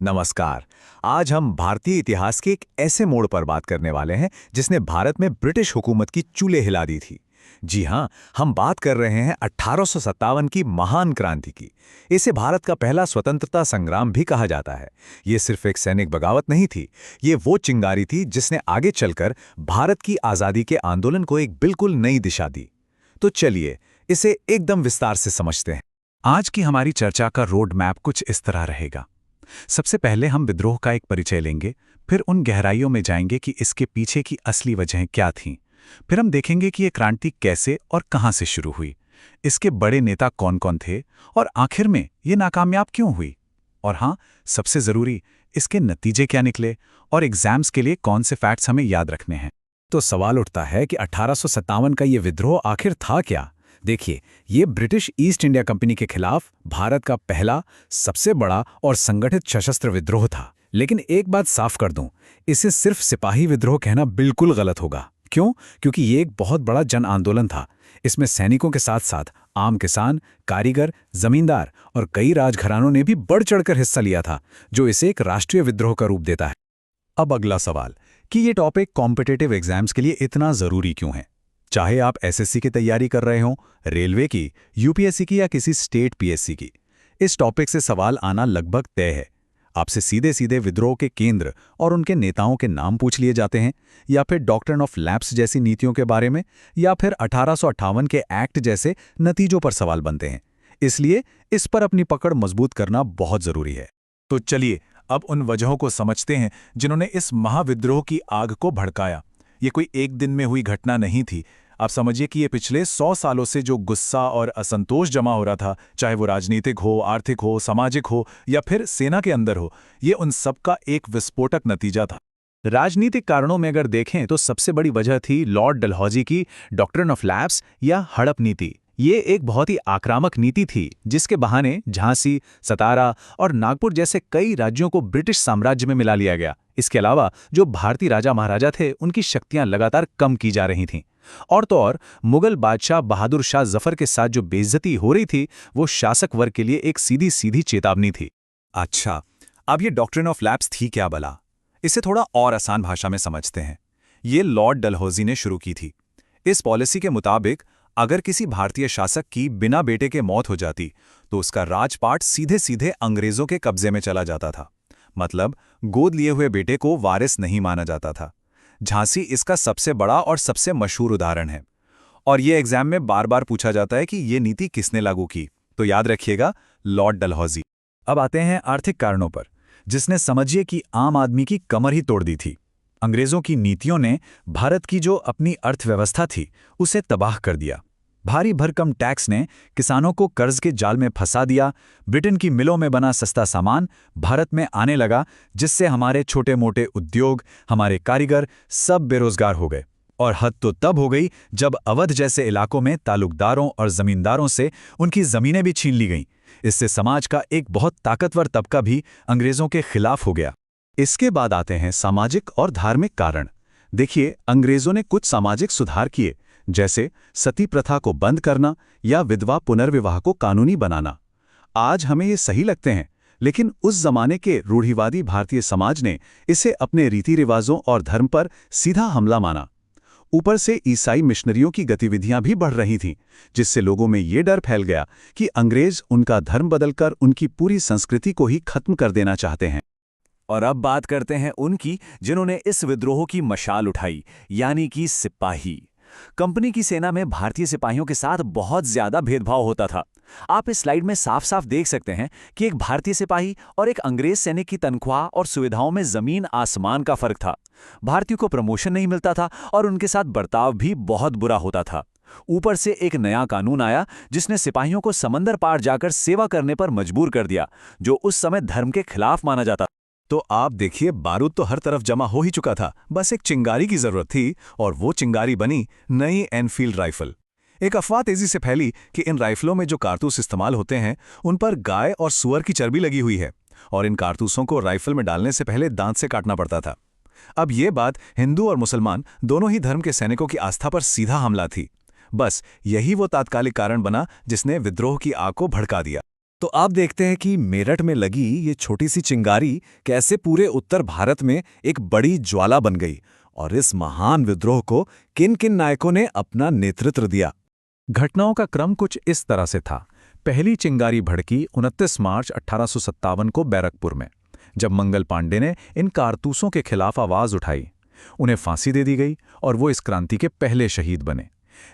नमस्कार। आज हम भारतीय इतिहास के एक ऐसे मोड़ पर बात करने वाले हैं जिसने भारत में ब्रिटिश हुकूमत की चूल्हे हिला दी थी। जी हां, हम बात कर रहे हैं 1857 की महान क्रांति की। इसे भारत का पहला स्वतंत्रता संग्राम भी कहा जाता है। ये सिर्फ एक सैनिक बगावत नहीं थी, ये वो चिंगारी थी जिसने आगे चलकर भारत की आज़ादी के आंदोलन को एक बिल्कुल नई दिशा दी। तो चलिए, इसे एकदम विस्तार से समझते हैं। आज की हमारी चर्चा का रोड मैप कुछ इस तरह रहेगा। सबसे पहले हम विद्रोह का एक परिचय लेंगे, फिर उन गहराइयों में जाएंगे कि इसके पीछे की असली वजहें क्या थीं। फिर हम देखेंगे कि ये क्रांति कैसे और कहां से शुरू हुई, इसके बड़े नेता कौन-कौन थे और आखिर में ये नाकामयाब क्यों हुई। और हाँ, सबसे जरूरी, इसके नतीजे क्या निकले और एग्जाम्स के लिए कौन से फैक्ट्स हमें याद रखने हैं। तो सवाल उठता है कि 1857 का ये विद्रोह आखिर था क्या? देखिए, ये ब्रिटिश ईस्ट इंडिया कंपनी के खिलाफ भारत का पहला, सबसे बड़ा और संगठित सशस्त्र विद्रोह था। लेकिन एक बात साफ कर दूं, इसे सिर्फ सिपाही विद्रोह कहना बिल्कुल गलत होगा। क्यों? क्योंकि ये एक बहुत बड़ा जन आंदोलन था। इसमें सैनिकों के साथ साथ आम किसान, कारीगर, जमींदार और कई राजघरानों ने भी बढ़ चढ़कर हिस्सा लिया था, जो इसे एक राष्ट्रीय विद्रोह का रूप देता है। अब अगला सवाल कि ये टॉपिक कॉम्पिटिटिव एग्जाम्स के लिए इतना जरूरी क्यों है। चाहे आप एसएससी की तैयारी कर रहे हों, रेलवे की, यूपीएससी की या किसी स्टेट पीएससी की, इस टॉपिक से सवाल आना लगभग तय है। आपसे सीधे सीधे विद्रोह के केंद्र और उनके नेताओं के नाम पूछ लिए जाते हैं, या फिर डॉक्ट्रिन ऑफ लैप्स जैसी नीतियों के बारे में, या फिर 1858 के एक्ट जैसे नतीजों पर सवाल बनते हैं। इसलिए इस पर अपनी पकड़ मजबूत करना बहुत जरूरी है। तो चलिए अब उन वजहों को समझते हैं जिन्होंने इस महाविद्रोह की आग को भड़काया। ये कोई एक दिन में हुई घटना नहीं थी। आप समझिए कि ये पिछले 100 सालों से जो गुस्सा और असंतोष जमा हो रहा था, चाहे वो राजनीतिक हो, आर्थिक हो, सामाजिक हो या फिर सेना के अंदर हो, ये उन सब का एक विस्फोटक नतीजा था। राजनीतिक कारणों में अगर देखें तो सबसे बड़ी वजह थी लॉर्ड डलहौजी की डॉक्ट्रिन ऑफ लैप्स या हड़प नीति। ये एक बहुत ही आक्रामक नीति थी जिसके बहाने झांसी, सतारा और नागपुर जैसे कई राज्यों को ब्रिटिश साम्राज्य में मिला लिया गया। इसके अलावा जो भारतीय राजा महाराजा थे, उनकी शक्तियां लगातार कम की जा रही थीं। और तो और मुगल बादशाह बहादुर शाह जफर के साथ जो बेइज्जती हो रही थी, वो शासक वर्ग के लिए एक सीधी सीधी चेतावनी थी। अच्छा, अब ये डॉक्ट्रिन ऑफ लैप्स थी क्या भला? इसे थोड़ा और आसान भाषा में समझते हैं। ये लॉर्ड डलहौजी ने शुरू की थी। इस पॉलिसी के मुताबिक अगर किसी भारतीय शासक की बिना बेटे के मौत हो जाती तो उसका राजपाट सीधे सीधे अंग्रेजों के कब्जे में चला जाता था। मतलब गोद लिए हुए बेटे को वारिस नहीं माना जाता था। झांसी इसका सबसे बड़ा और सबसे मशहूर उदाहरण है। और ये एग्जाम में बार बार पूछा जाता है कि ये नीति किसने लागू की, तो याद रखिएगा, लॉर्ड डलहौजी। अब आते हैं आर्थिक कारणों पर, जिसने समझिए कि आम आदमी की कमर ही तोड़ दी थी। अंग्रेजों की नीतियों ने भारत की जो अपनी अर्थव्यवस्था थी उसे तबाह कर दिया। भारी भरकम टैक्स ने किसानों को कर्ज के जाल में फंसा दिया। ब्रिटेन की मिलों में बना सस्ता सामान भारत में आने लगा, जिससे हमारे छोटे मोटे उद्योग, हमारे कारीगर सब बेरोजगार हो गए। और हद तो तब हो गई जब अवध जैसे इलाकों में तालुकदारों और जमींदारों से उनकी जमीनें भी छीन ली गईं। इससे समाज का एक बहुत ताकतवर तबका भी अंग्रेजों के खिलाफ हो गया। इसके बाद आते हैं सामाजिक और धार्मिक कारण। देखिए, अंग्रेजों ने कुछ सामाजिक सुधार किए, जैसे सती प्रथा को बंद करना या विधवा पुनर्विवाह को कानूनी बनाना। आज हमें ये सही लगते हैं, लेकिन उस जमाने के रूढ़िवादी भारतीय समाज ने इसे अपने रीति रिवाजों और धर्म पर सीधा हमला माना। ऊपर से ईसाई मिशनरियों की गतिविधियां भी बढ़ रही थीं, जिससे लोगों में ये डर फैल गया कि अंग्रेज उनका धर्म बदलकर उनकी पूरी संस्कृति को ही खत्म कर देना चाहते हैं। और अब बात करते हैं उनकी जिन्होंने इस विद्रोह की मशाल उठाई, यानी कि सिपाही। कंपनी की सेना में भारतीय सिपाहियों के साथ बहुत ज्यादा भेदभाव होता था। आप इस स्लाइड में साफ साफ देख सकते हैं कि एक भारतीय सिपाही और एक अंग्रेज सैनिक की तनख्वाह और सुविधाओं में जमीन आसमान का फर्क था। भारतीयों को प्रमोशन नहीं मिलता था और उनके साथ बर्ताव भी बहुत बुरा होता था। ऊपर से एक नया कानून आया जिसने सिपाहियों को समंदर पार जाकर सेवा करने पर मजबूर कर दिया, जो उस समय धर्म के खिलाफ माना जाता। तो आप देखिए, बारूद तो हर तरफ जमा हो ही चुका था, बस एक चिंगारी की जरूरत थी, और वो चिंगारी बनी नई एनफील्ड राइफल। एक अफवाह तेजी से फैली कि इन राइफलों में जो कारतूस इस्तेमाल होते हैं उन पर गाय और सुअर की चर्बी लगी हुई है, और इन कारतूसों को राइफल में डालने से पहले दांत से काटना पड़ता था। अब ये बात हिंदू और मुसलमान दोनों ही धर्म के सैनिकों की आस्था पर सीधा हमला थी। बस यही वो तात्कालिक कारण बना जिसने विद्रोह की आग को भड़का दिया। तो आप देखते हैं कि मेरठ में लगी ये छोटी सी चिंगारी कैसे पूरे उत्तर भारत में एक बड़ी ज्वाला बन गई, और इस महान विद्रोह को किन किन नायकों ने अपना नेतृत्व दिया। घटनाओं का क्रम कुछ इस तरह से था। पहली चिंगारी भड़की 29 मार्च 1857 को बैरकपुर में, जब मंगल पांडे ने इन कारतूसों के खिलाफ आवाज उठाई। उन्हें फांसी दे दी गई और वो इस क्रांति के पहले शहीद बने।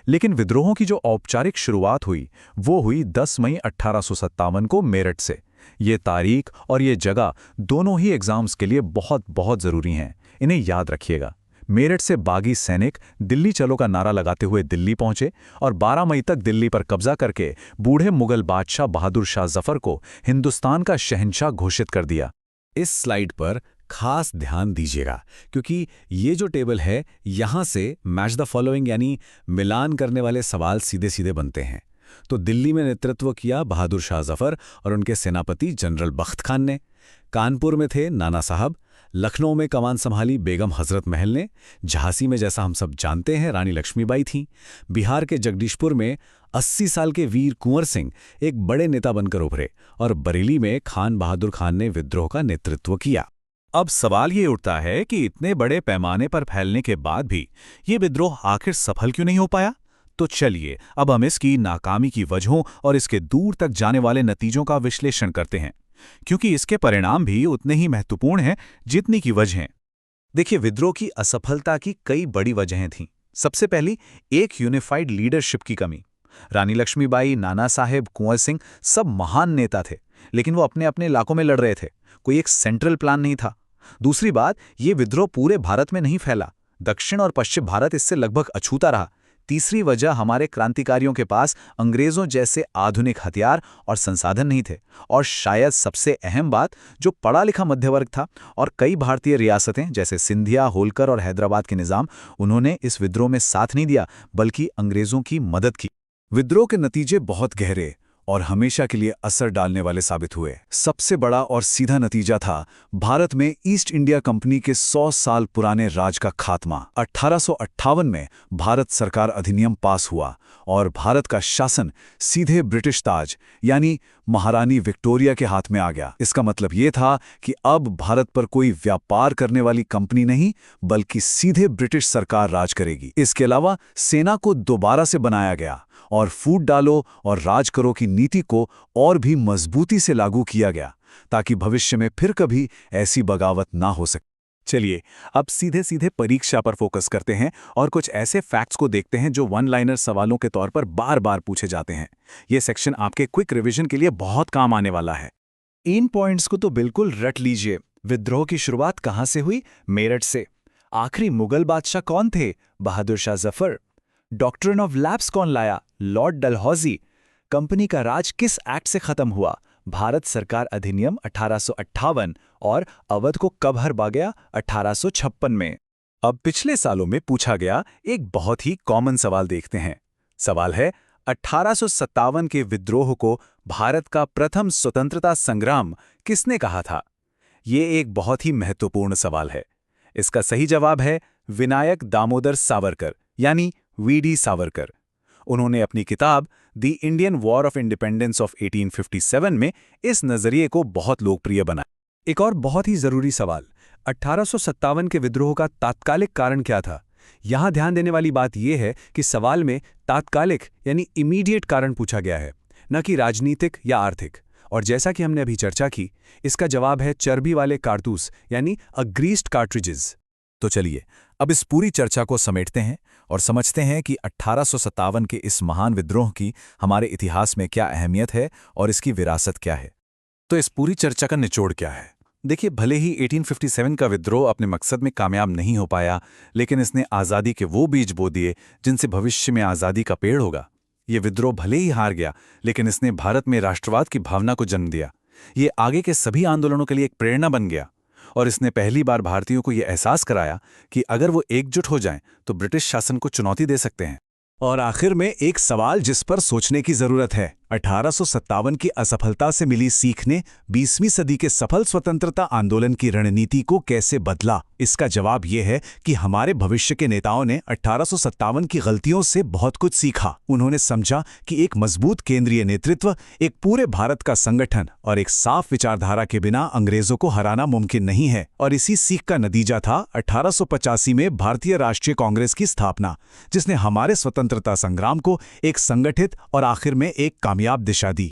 लेकिन विद्रोहों की जो औपचारिक शुरुआत हुई वो हुई 10 मई 1857 को मेरठ से। ये तारीख और ये जगह दोनों ही एग्जाम्स के लिए बहुत बहुत ज़रूरी हैं, इन्हें याद रखिएगा। मेरठ से बागी सैनिक दिल्ली चलो का नारा लगाते हुए दिल्ली पहुंचे और 12 मई तक दिल्ली पर कब्जा करके बूढ़े मुगल बादशाह बहादुर शाह जफर को हिंदुस्तान का शहंशाह घोषित कर दिया। इस स्लाइड पर खास ध्यान दीजिएगा, क्योंकि ये जो टेबल है यहाँ से मैच द फॉलोइंग यानी मिलान करने वाले सवाल सीधे सीधे बनते हैं। तो दिल्ली में नेतृत्व किया बहादुर शाह जफर और उनके सेनापति जनरल बख्त खान ने। कानपुर में थे नाना साहब। लखनऊ में कमान संभाली बेगम हजरत महल ने। झांसी में, जैसा हम सब जानते हैं, रानी लक्ष्मीबाई थीं। बिहार के जगदीशपुर में 80 साल के वीर कुंवर सिंह एक बड़े नेता बनकर उभरे और बरेली में खान बहादुर खान ने विद्रोह का नेतृत्व किया। अब सवाल ये उठता है कि इतने बड़े पैमाने पर फैलने के बाद भी ये विद्रोह आखिर सफल क्यों नहीं हो पाया? तो चलिए अब हम इसकी नाकामी की वजहों और इसके दूर तक जाने वाले नतीजों का विश्लेषण करते हैं, क्योंकि इसके परिणाम भी उतने ही महत्वपूर्ण हैं जितनी की वजहें। देखिए, विद्रोह की असफलता की कई बड़ी वजहें थीं। सबसे पहली, एक यूनिफाइड लीडरशिप की कमी। रानी लक्ष्मीबाई, नाना साहेब, कुंवर सिंह सब महान नेता थे, लेकिन वो अपने अपने इलाकों में लड़ रहे थे। कोई एक सेंट्रल प्लान नहीं था। दूसरी बात, ये विद्रोह पूरे भारत में नहीं फैला। दक्षिण और पश्चिम भारत इससे लगभग अछूता रहा। तीसरी वजह, हमारे क्रांतिकारियों के पास अंग्रेजों जैसे आधुनिक हथियार और संसाधन नहीं थे। और शायद सबसे अहम बात, जो पढ़ा लिखा मध्यवर्ग था और कई भारतीय रियासतें जैसे सिंधिया, होलकर और हैदराबाद के निज़ाम, उन्होंने इस विद्रोह में साथ नहीं दिया बल्कि अंग्रेजों की मदद की। विद्रोह के नतीजे बहुत गहरे और हमेशा के लिए असर डालने वाले साबित हुए। सबसे बड़ा और सीधा नतीजा था भारत में ईस्ट इंडिया कंपनी के 100 साल पुराने राज का खात्मा। 1858 में भारत सरकार अधिनियम पास हुआ और भारत का शासन सीधे ब्रिटिश ताज यानी महारानी विक्टोरिया के हाथ में आ गया। इसका मतलब ये था कि अब भारत पर कोई व्यापार करने वाली कंपनी नहीं, बल्कि सीधे ब्रिटिश सरकार राज करेगी। इसके अलावा सेना को दोबारा से बनाया गया और फूट डालो और राज करो की नीति को और भी मजबूती से लागू किया गया, ताकि भविष्य में फिर कभी ऐसी बगावत ना हो सके। चलिए अब सीधे सीधे परीक्षा पर फोकस करते हैं और कुछ ऐसे फैक्ट्स को देखते हैं जो वन लाइनर सवालों के तौर पर बार बार पूछे जाते हैं। ये सेक्शन आपके क्विक रिवीजन के लिए बहुत काम आने वाला है। इन पॉइंट्स को तो बिल्कुल रट लीजिए। विद्रोह की शुरुआत कहाँ से हुई? मेरठ से। आखिरी मुगल बादशाह कौन थे? Bahadur Shah Zafar. Doctrine of lapse कौन लाया? लॉर्ड डलहौजी। कंपनी का राज किस एक्ट से खत्म हुआ? भारत सरकार अधिनियम 1858। और अवध को कब हरवा गया? 1856 में। अब पिछले सालों में पूछा गया एक बहुत ही कॉमन सवाल देखते हैं। सवाल है, 1857 के विद्रोह को भारत का प्रथम स्वतंत्रता संग्राम किसने कहा था? ये एक बहुत ही महत्वपूर्ण सवाल है। इसका सही जवाब है विनायक दामोदर सावरकर यानी वीडी सावरकर। उन्होंने अपनी किताब the Indian war of independence of 1857 में इस नजरिए को बहुत लोकप्रिय बनाया। एक और बहुत ही जरूरी सवाल, 1857 के विद्रोह का तात्कालिक कारण क्या था? यहां ध्यान देने वाली बात यह है कि सवाल में तात्कालिक यानी इमीडिएट कारण पूछा गया है, न कि राजनीतिक या आर्थिक। और जैसा कि हमने अभी चर्चा की, इसका जवाब है चर्बी वाले कारतूस यानी अग्रीस्ड कार्ट्रिजेस। तो चलिए अब इस पूरी चर्चा को समेटते हैं और समझते हैं कि 1857 के इस महान विद्रोह की हमारे इतिहास में क्या अहमियत है और इसकी विरासत क्या है। तो इस पूरी चर्चा का निचोड़ क्या है? देखिए, भले ही 1857 का विद्रोह अपने मकसद में कामयाब नहीं हो पाया, लेकिन इसने आज़ादी के वो बीज बो दिए जिनसे भविष्य में आज़ादी का पेड़ होगा। ये विद्रोह भले ही हार गया, लेकिन इसने भारत में राष्ट्रवाद की भावना को जन्म दिया। ये आगे के सभी आंदोलनों के लिए एक प्रेरणा बन गया और इसने पहली बार भारतीयों को यह एहसास कराया कि अगर वो एकजुट हो जाएं तो ब्रिटिश शासन को चुनौती दे सकते हैं। और आखिर में एक सवाल जिस पर सोचने की जरूरत है, 1857 की असफलता से मिली सीख ने 20वीं सदी के सफल स्वतंत्रता आंदोलन की रणनीति को कैसे बदला? इसका जवाब यह है कि हमारे भविष्य के नेताओं ने 1857 की गलतियों से बहुत कुछ सीखा। उन्होंने समझा कि एक मजबूत केंद्रीय नेतृत्व, एक पूरे भारत का संगठन और एक साफ विचारधारा के बिना अंग्रेजों को हराना मुमकिन नहीं है। और इसी सीख का नतीजा था 1885 में भारतीय राष्ट्रीय कांग्रेस की स्थापना, जिसने हमारे स्वतंत्रता संग्राम को एक संगठित और आखिर में एक कामयाब दिशा दी।